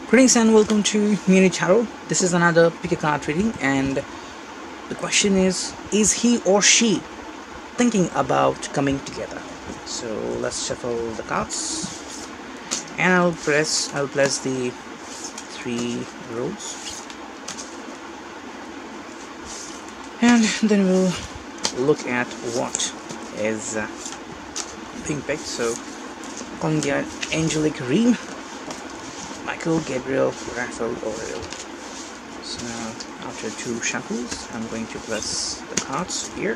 Greetings and welcome to Muni Tarot. This is another pick a card reading, and the question is he or she thinking about coming together? So let's shuffle the cards, and I'll place the three rows, and then we'll look at what is being picked. So calling the angelic ream, Michael, Gabriel, Raphael, Oriel. So now, after two shuffles, I'm going to place the cards here.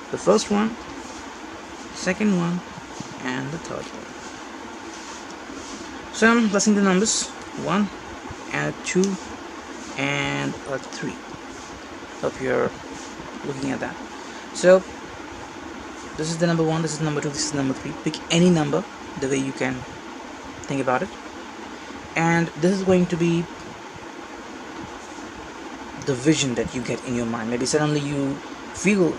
The first one, second one, and the third one. So I'm placing the numbers 1 and a 2 and a 3. Hope you're looking at that. So this is the number 1, this is number 2, this is number 3. Pick any number the way you can think about it. And this is going to be the vision that you get in your mind. Maybe suddenly you feel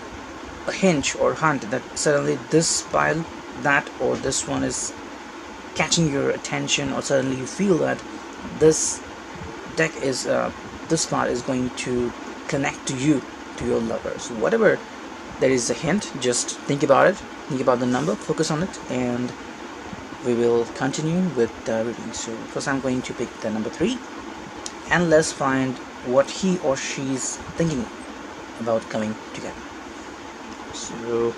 a hinge or hunt that suddenly this pile, that or this one is catching your attention, or suddenly you feel that this deck is this part is going to connect to you, to your lover. So whatever there is a hint, just think about it, think about the number, focus on it, and we will continue with the reading. So first I'm going to pick the number 3, and let's find what he or she is thinking about coming together. So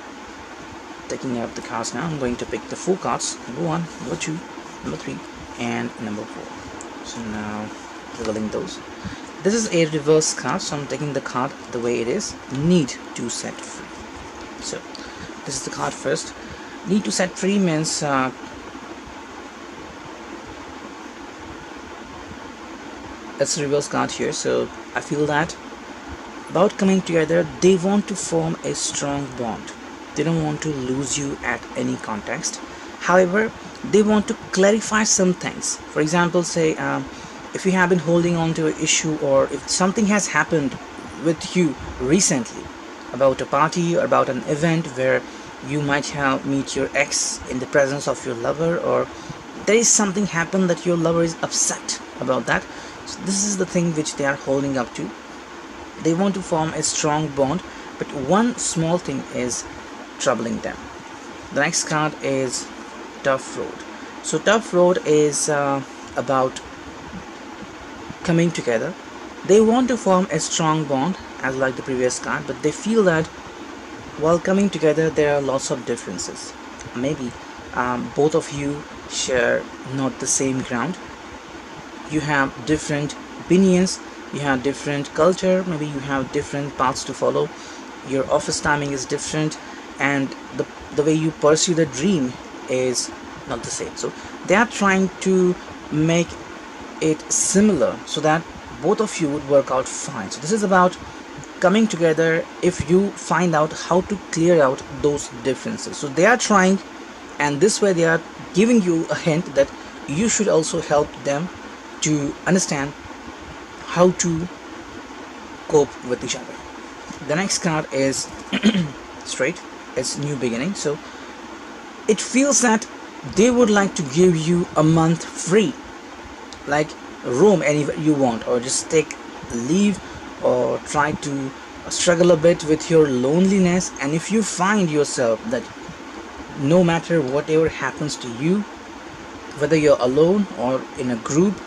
taking out the cards now, I'm going to pick the 4 cards, number 1, number 2, number 3, and number 4. So now revealing those. This is a reverse card, so I'm taking the card the way it is, need to set free. So this is the card first. Need to set free means it's a reverse card here. So I feel that about coming together, they want to form a strong bond. They don't want to lose you at any context. However, they want to clarify some things. For example, say if you have been holding on to an issue, or if something has happened with you recently about a party or about an event where you might have meet your ex in the presence of your lover, or there is something happened that your lover is upset about that. So this is the thing which they are holding up to. They want to form a strong bond, but one small thing is troubling them. The next card is Tough Road. So Tough Road is about coming together. They want to form a strong bond, as like the previous card, but they feel that while coming together there are lots of differences. Maybe both of you share not the same ground. You have different opinions, you have different culture, maybe you have different paths to follow, your office timing is different, and the way you pursue the dream is not the same. So they are trying to make it similar so that both of you would work out fine. So this is about coming together if you find out how to clear out those differences. So they are trying, and this way they are giving you a hint that you should also help them to understand how to cope with each other. The next card is straight. It's new beginning. So it feels that they would like to give you a month free, like roam anywhere you want, or just take leave, or try to struggle a bit with your loneliness. And if you find yourself that no matter whatever happens to you, whether you're alone or in a group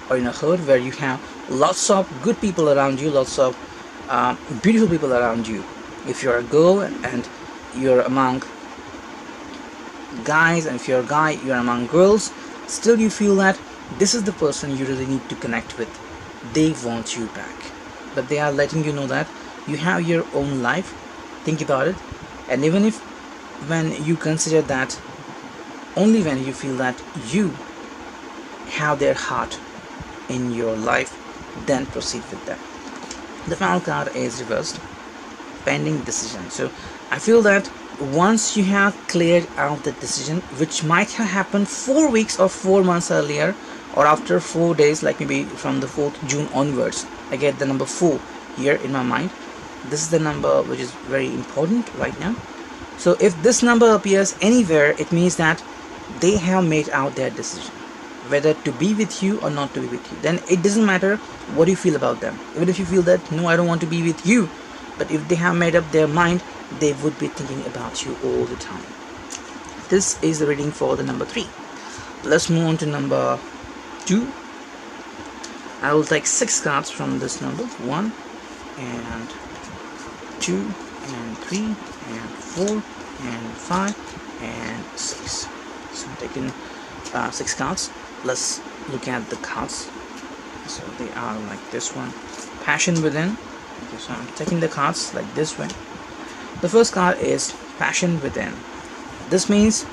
or in a herd where you have lots of good people around you, lots of beautiful people around you, if you're a girl and you're among guys, and if you're a guy you're among girls, still you feel that this is the person you really need to connect with. They want you back, but they are letting you know that you have your own life. Think about it, and even if when you consider that, only when you feel that you have their heart in your life, then proceed with them. The final card is reversed, pending decision. So I feel that once you have cleared out the decision, which might have happened 4 weeks or 4 months earlier, or after 4 days, like maybe from the 4th June onwards, I get the number 4 here in my mind. This is the number which is very important right now. So if this number appears anywhere, it means that they have made out their decision. whether to be with you or not to be with you. Then it doesn't matter what you feel about them. Even if you feel that no, I don't want to be with you, but if they have made up their mind, they would be thinking about you all the time. This is the reading for the number 3. Let's move on to number 2. I will take 6 cards from this number. 1 and 2 and 3 and 4 and 5 and 6. So I'm taking 6 cards. Let's look at the cards. So they are like this one. Passion within. Okay, so I'm taking the cards like this way. The first card is passion within. This means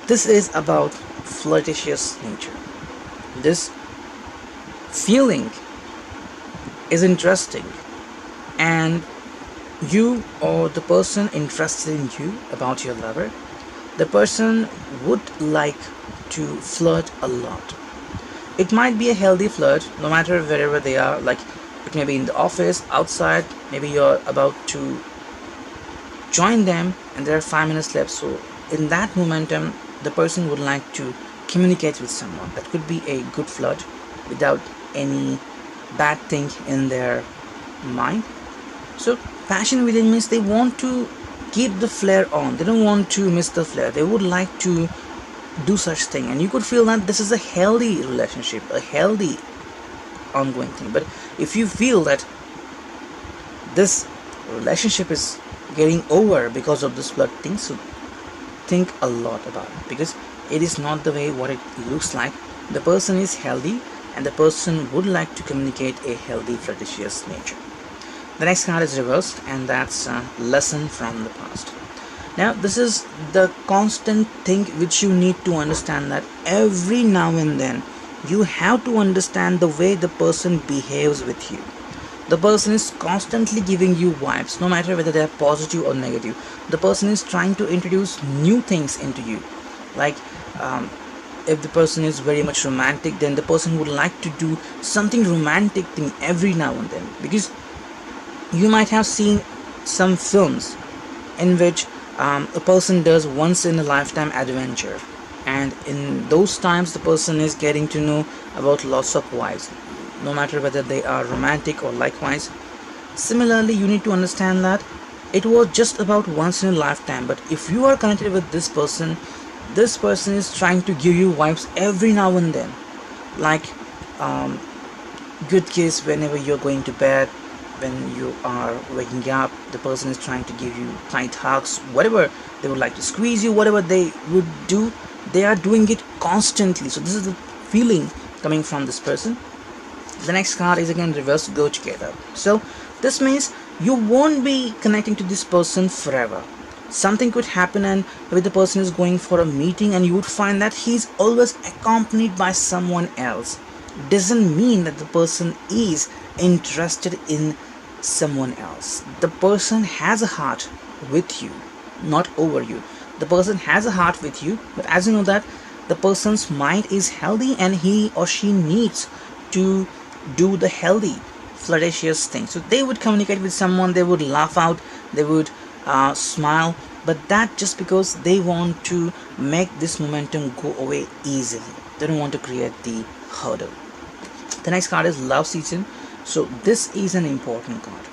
this is about flirtatious nature. This feeling is interesting, and you or the person interested in you, about your lover, the person would like to flirt a lot. It might be a healthy flirt, no matter wherever they are. Like it may be in the office, outside, maybe you're about to join them and there are 5 minutes left. So in that momentum, the person would like to communicate with someone. That could be a good flirt without any bad thing in their mind. So passion within means they want to keep the flare on. They don't want to miss the flare. They would like to do such thing, and you could feel that this is a healthy relationship, a healthy ongoing thing. But if you feel that this relationship is getting over because of this flirt thing, so think a lot about it, because it is not the way what it looks like. The person is healthy and the person would like to communicate a healthy flirtatious nature. The next card is reversed, and that's a lesson from the past. Now this is the constant thing which you need to understand, that every now and then you have to understand the way the person behaves with you. The person is constantly giving you vibes, no matter whether they are positive or negative. The person is trying to introduce new things into you. Like if the person is very much romantic, then the person would like to do something romantic thing every now and then, because you might have seen some films in which a person does once in a lifetime adventure, and in those times the person is getting to know about lots of wives, no matter whether they are romantic or likewise. Similarly, you need to understand that it was just about once in a lifetime, but if you are connected with this person is trying to give you vibes every now and then. Like good case, whenever you're going to bed, when you are waking up, the person is trying to give you tight hugs, whatever they would like to squeeze you, whatever they would do, they are doing it constantly. So this is the feeling coming from this person. The next card is again reversed, go together. So this means you won't be connecting to this person forever. Something could happen and maybe the person is going for a meeting and you would find that he's always accompanied by someone else. Doesn't mean that the person is interested in someone else. The person has a heart with you, not over you. The person has a heart with you, but as you know that the person's mind is healthy and he or she needs to do the healthy flirtatious thing. So they would communicate with someone, they would laugh out, they would smile, but that just because they want to make this momentum go away easily. They don't want to create the hurdle. The next card is love season. So this is an important card.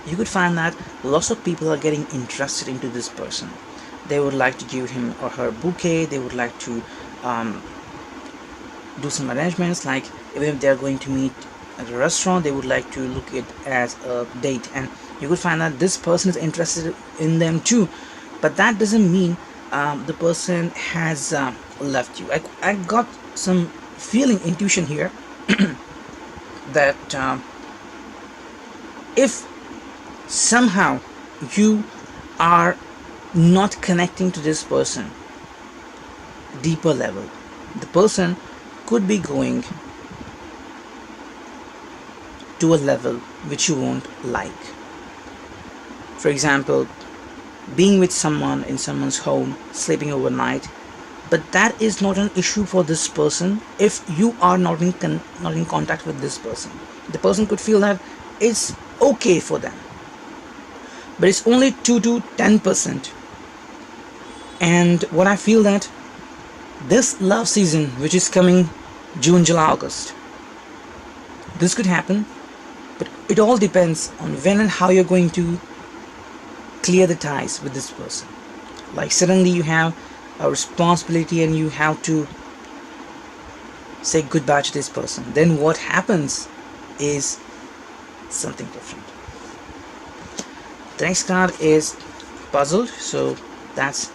You could find that lots of people are getting interested into this person. They would like to give him or her bouquet. They would like to do some arrangements, like even if they are going to meet at a restaurant, they would like to look it as a date, and you could find that this person is interested in them too. But that doesn't mean the person has left you. I got some feeling, intuition here that if somehow you are not connecting to this person deeper level, the person could be going to a level which you won't like. For example, being with someone in someone's home, sleeping overnight, but that is not an issue for this person if you are not in contact with this person. The person could feel that it's okay for them, but it's only 2 to 10%. And what I feel that This love season, which is coming June, July, August, this could happen, but it all depends on when and how you're going to clear the ties with this person. Like suddenly you have a responsibility and you have to say goodbye to this person. Then what happens is something different. The next card is puzzled, so that's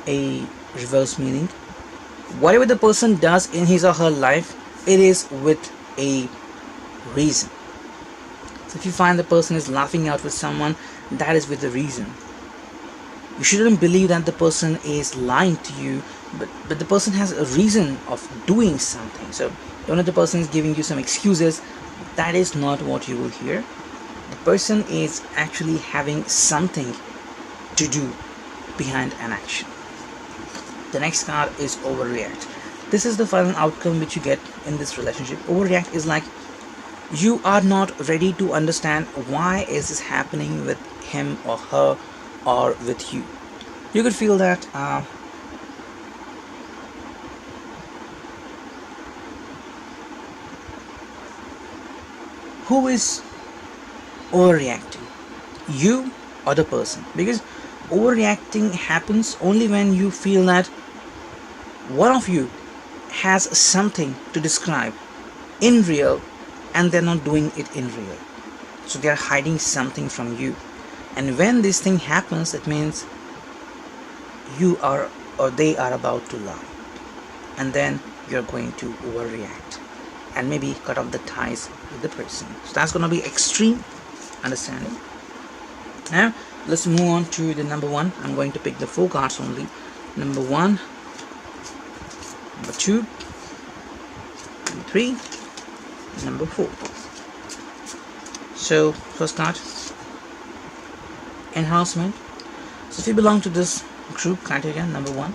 a reverse meaning. Whatever the person does in his or her life, it is with a reason. So if you find the person is laughing out with someone, that is with a reason. You shouldn't believe that the person is lying to you, but the person has a reason of doing something. So even if the person is giving you some excuses, that is not what you will hear. The person is actually having something to do behind an action. The next card is overreact. This is the final outcome which you get in this relationship. Overreact is like you are not ready to understand why is this happening with him or her or with you. You could feel that who is overreacting, you or the person? Because overreacting happens only when you feel that one of you has something to describe in real and they're not doing it in real, so they're hiding something from you. And when this thing happens, it means you are or they are about to lie, and then you're going to overreact and maybe cut off the ties with the person. So that's going to be extreme understanding. Now let's move on to the number one. I'm going to pick the 4 cards only. Number 1, number 2, number 3, number 4. So first card, enhancement. So if you belong to this group criteria, number 1,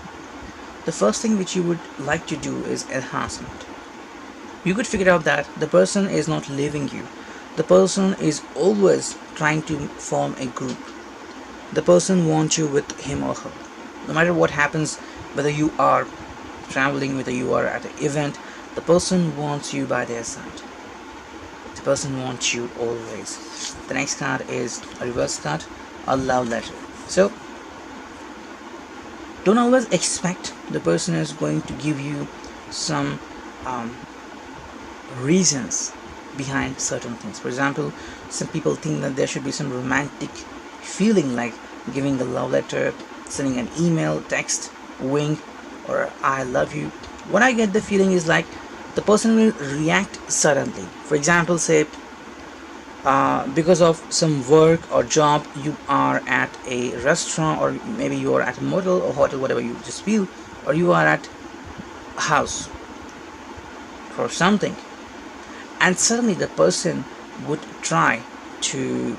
the first thing which you would like to do is enhancement. You could figure out that the person is not leaving you. The person is always trying to form a group. The person wants you with him or her. No matter what happens, whether you are traveling, whether you are at an event, the person wants you by their side. The person wants you always. The next card is a reverse card, a love letter. So don't always expect the person is going to give you some reasons behind certain things. For example, some people think that there should be some romantic feeling, like giving a love letter, sending an email, text, wink, or I love you. What I get the feeling is like the person will react suddenly. For example, say because of some work or job, you are at a restaurant, or maybe you are at a motel or hotel, whatever you just feel, or you are at a house for something, and suddenly the person would try to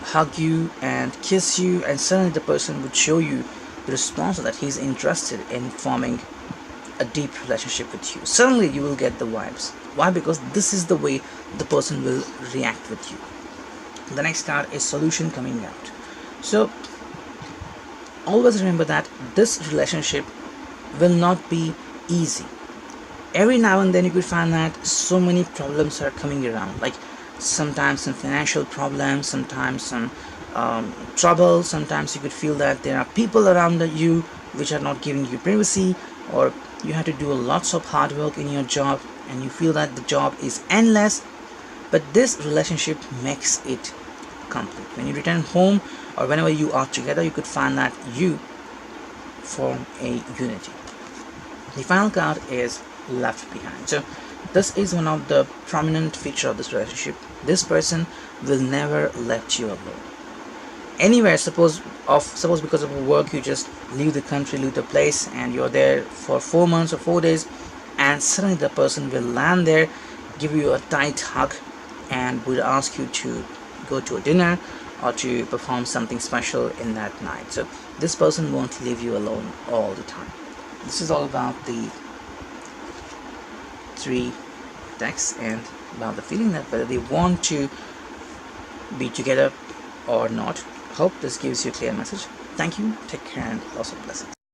hug you and kiss you, and suddenly the person would show you the response that he's interested in forming a deep relationship with you. Suddenly you will get the vibes. Why? Because this is the way the person will react with you. The next card is solution coming out. So always remember that this relationship will not be easy. Every now and then you could find that so many problems are coming around, like sometimes some financial problems, sometimes some trouble. Sometimes you could feel that there are people around you which are not giving you privacy, or you have to do lots of hard work in your job and you feel that the job is endless. But this relationship makes it complete. When you return home or whenever you are together, you could find that you form a unity. The final card is left behind. So this is one of the prominent feature of this relationship. This person will never let you alone. Anywhere, suppose because of work you just leave the country, leave the place, and you're there for 4 months or 4 days, and suddenly the person will land there, give you a tight hug, and would ask you to go to a dinner or to perform something special in that night. So this person won't leave you alone all the time. This is all about the 3 decks and about the feeling that whether they want to be together or not. Hope this gives you a clear message. Thank you, take care, and lots of blessings.